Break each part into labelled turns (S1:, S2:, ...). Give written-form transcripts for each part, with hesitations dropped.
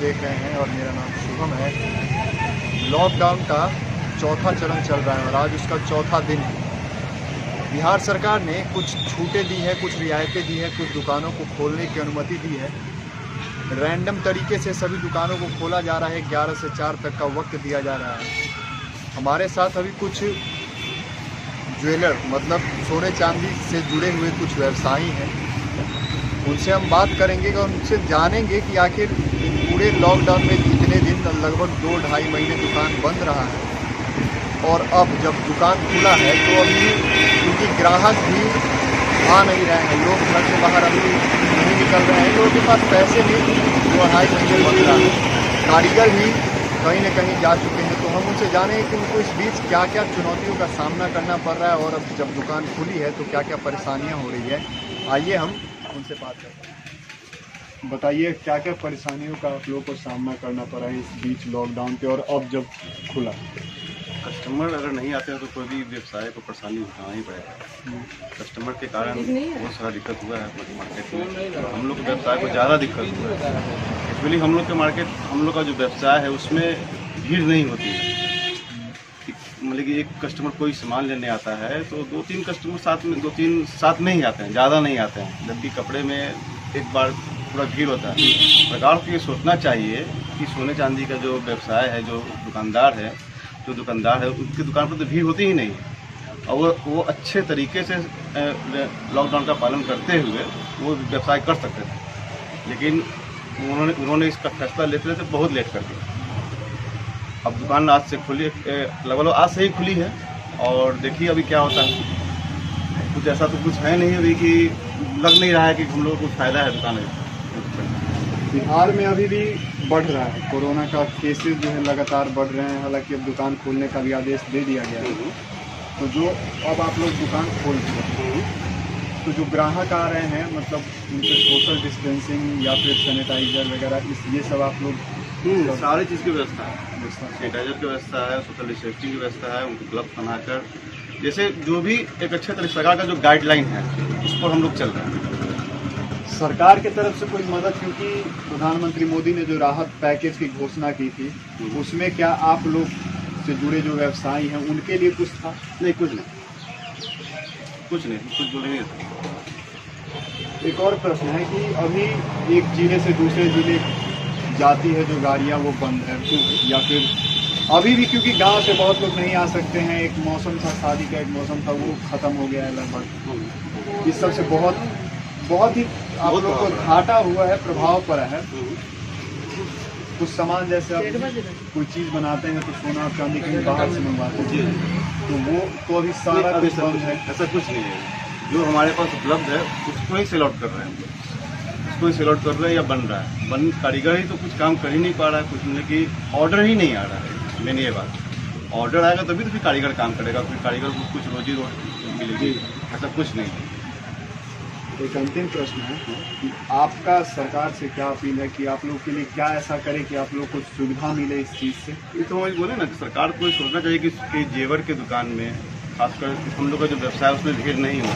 S1: देख रहे हैं और मेरा नाम शुभम है। लॉकडाउन का चौथा चरण चल रहा है और आज उसका चौथा दिन है। बिहार सरकार ने कुछ छूटें दी है, कुछ रियायतें दी है, कुछ दुकानों को खोलने की अनुमति दी है। रैंडम तरीके से सभी दुकानों को खोला जा रहा है। 11 से 4 तक का वक्त दिया जा रहा है। हमारे साथ अभी कुछ ज्वेलर मतलब सोने चांदी से जुड़े हुए कुछ व्यवसायी हैं। उनसे हम बात करेंगे और उनसे जानेंगे कि आखिर पूरे लॉकडाउन में इतने दिन लगभग 2-2.5 महीने दुकान बंद रहा है और अब जब दुकान खुला है तो अभी क्योंकि ग्राहक भी आ नहीं रहे हैं, लोग घर से बाहर अभी नहीं निकल रहे हैं, लोगों के पास पैसे भी 2-2.5 महीने बंद रहा है। कारीगर भी कहीं न कहीं जा चुके हैं। तो हम उनसे जानेंगे कि उनको इस बीच क्या क्या चुनौतियों का सामना करना पड़ रहा है और अब जब दुकान खुली है तो क्या क्या परेशानियाँ हो रही है। आइए हम उनसे बात करते हैं। बताइए क्या क्या परेशानियों का आप लोगों को सामना करना पड़ा है इस बीच लॉकडाउन पे और अब जब खुला।
S2: कस्टमर अगर नहीं आते हैं तो कोई भी व्यवसाय को परेशानी उठाना ही पड़ेगा। कस्टमर के कारण बहुत सारा दिक्कत हुआ है मार्केट में। हम लोग के व्यवसाय को ज़्यादा दिक्कत हुआ है। एक्चुअली हम लोग का जो व्यवसाय है उसमें भीड़ नहीं होती है। मतलब कि एक कस्टमर कोई सामान लेने आता है तो 2-3 कस्टमर साथ में ही आते हैं, ज़्यादा नहीं आते हैं। जबकि कपड़े में एक बार पूरा भीड़ होता है। सरकार को ये सोचना चाहिए कि सोने चांदी का जो व्यवसाय है, जो दुकानदार है उनकी दुकान पर तो भीड़ होती ही नहीं है और वो अच्छे तरीके से लॉकडाउन का पालन करते हुए वो व्यवसाय कर सकते थे। लेकिन उन्होंने इसका फैसला लेते लेते बहुत लेट कर दिया। अब दुकान आज से खुली, लगभग आज से ही खुली है और देखिए अभी क्या होता है। कुछ ऐसा तो कुछ है नहीं अभी कि लग नहीं रहा है कि हम लोगों को कुछ फ़ायदा है दुकान में।
S1: बिहार में अभी भी बढ़ रहा है, कोरोना का केसेस जो है लगातार बढ़ रहे हैं। हालांकि अब दुकान खोलने का भी आदेश दे दिया गया है। तो जो अब आप लोग दुकान खोल चुके हैं तो जो ग्राहक आ रहे हैं मतलब उनके सोशल डिस्टेंसिंग या फिर सैनिटाइजर वगैरह ये सब आप लोग
S2: सारी चीज़ की व्यवस्था है। सैनिटाइजर की व्यवस्था है, सोशल डिस्टेंसिंग की व्यवस्था है, उनको ग्लव्स बनाकर जैसे जो भी एक अच्छे तरीके सरकार का जो गाइडलाइन है उस पर हम लोग चल रहे हैं।
S1: सरकार की तरफ से कोई मदद, क्योंकि प्रधानमंत्री मोदी ने जो राहत पैकेज की घोषणा की थी उसमें क्या आप लोग से जुड़े जो व्यवसायी हैं उनके लिए कुछ था?
S2: नहीं, कुछ जुड़े नहीं था।
S1: एक और प्रश्न है कि अभी एक जिले से दूसरे जिले जाती है जो गाड़ियां वो बंद है या फिर अभी भी क्योंकि गांव से बहुत लोग नहीं आ सकते हैं। एक मौसम था, शादी का एक मौसम था, वो ख़त्म हो गया है लगभग। इस सब से बहुत ही आप लोग को घाटा हुआ है, प्रभाव पड़ा है। कुछ सामान जैसे आप कोई चीज़ बनाते हैं तो सोना और चांदी कहीं बाहर से मंगवाते हैं तो वो तो अभी सारा कुछ बंद है।
S2: ऐसा कुछ नहीं है। जो हमारे पास उपलब्ध है उसको ही सेल आउट कर रहे हैं, उसको ही सेल आउट कर रहे हैं या बन रहा है। कारीगर ही तो कुछ काम कर ही नहीं पा रहा है, कुछ मतलब कि ऑर्डर ही नहीं आ रहा है। मैंने ये बात, ऑर्डर आएगा तभी तो फिर कारीगर काम करेगा, फिर कारीगर को कुछ रोजी मिलेगी। ऐसा कुछ नहीं है।
S1: एक अंतिम प्रश्न है कि आपका सरकार से क्या अपील है कि आप लोग के लिए क्या ऐसा करे कि आप लोग को सुविधा मिले इस चीज़ से?
S2: ये तो हम बोले ना कि सरकार को सोचना चाहिए कि जेवर के दुकान में खासकर हम लोग का जो व्यवसाय उसमें भीड़ नहीं हो।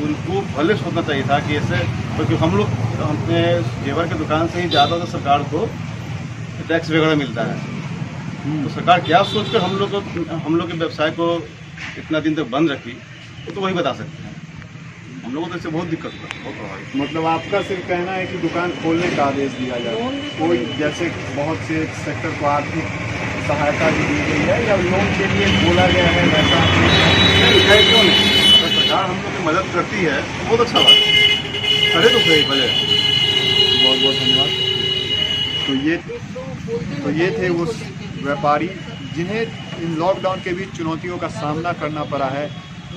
S2: उनको भले सोचना चाहिए था कि ऐसे, क्योंकि हम लोग अपने जेवर के दुकान से ही ज़्यादा तो सरकार को टैक्स वगैरह मिलता है। तो सरकार क्या सोचकर हम लोग के व्यवसाय को इतना दिन तक बंद रखी तो वही बता सकते हैं। हम लोगों को तो इससे बहुत दिक्कत हुआ, बहुत प्रभावित।
S1: मतलब आपका सिर्फ कहना है कि दुकान खोलने का आदेश दिया जाए। कोई जैसे बहुत से सेक्टर को आर्थिक सहायता भी दी गई है या लोन के लिए बोला गया है वैसा
S2: है क्यों नहीं? अगर सरकार हम लोग की मदद करती है तो बहुत अच्छा बात करे तो सही भले।
S1: बहुत बहुत धन्यवाद। तो ये थे उस व्यापारी जिन्हें इन लॉकडाउन के बीच चुनौतियों का सामना करना पड़ा है।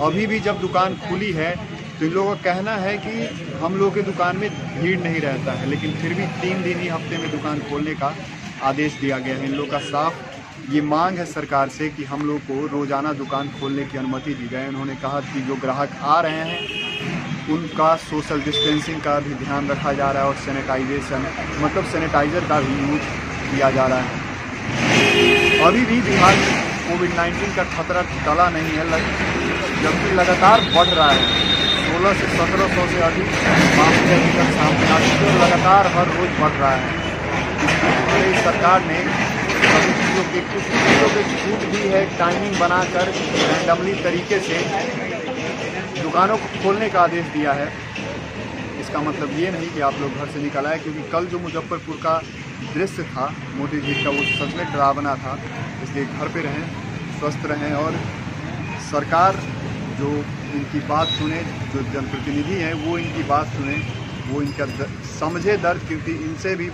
S1: अभी भी जब दुकान खुली है तो इन लोगों का कहना है कि हम लोगों की दुकान में भीड़ नहीं रहता है, लेकिन फिर भी 3 दिन ही हफ्ते में दुकान खोलने का आदेश दिया गया है। इन लोगों का साफ ये मांग है सरकार से कि हम लोग को रोज़ाना दुकान खोलने की अनुमति दी जाए। उन्होंने कहा कि जो ग्राहक आ रहे हैं उनका सोशल डिस्टेंसिंग का भी ध्यान रखा जा रहा है और सैनिटाइज़र का भी यूज किया जा रहा है। अभी भी बिहार में कोविड-19 का खतरा टला नहीं है, जबकि लगातार बढ़ रहा है। 1600 से 1700 से अधिक मामले अभी तक सामने आ चुके हैं और लगातार हर रोज़ बढ़ रहा है। हमारी सरकार ने सभी चीज़ों के कुछ चीज़ों पे छूट दी है, टाइमिंग बनाकर रैंडमली तरीके से दुकानों को खोलने का आदेश दिया है। इसका मतलब ये नहीं कि आप लोग घर से निकल आए, क्योंकि कल जो मुजफ्फरपुर का दृश्य था मोदी जी का, वो सच में डरावना था। इसलिए घर पे रहें, स्वस्थ रहें और सरकार जो इनकी बात सुने, जो जनप्रतिनिधि हैं वो इनकी बात सुने, वो इनका समझे दर्द, क्योंकि इनसे भी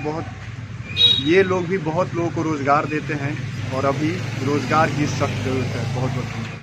S1: ये लोग भी बहुत लोगों को रोज़गार देते हैं और अभी रोज़गार की सख्त ज़रूरत है। बहुत बहुत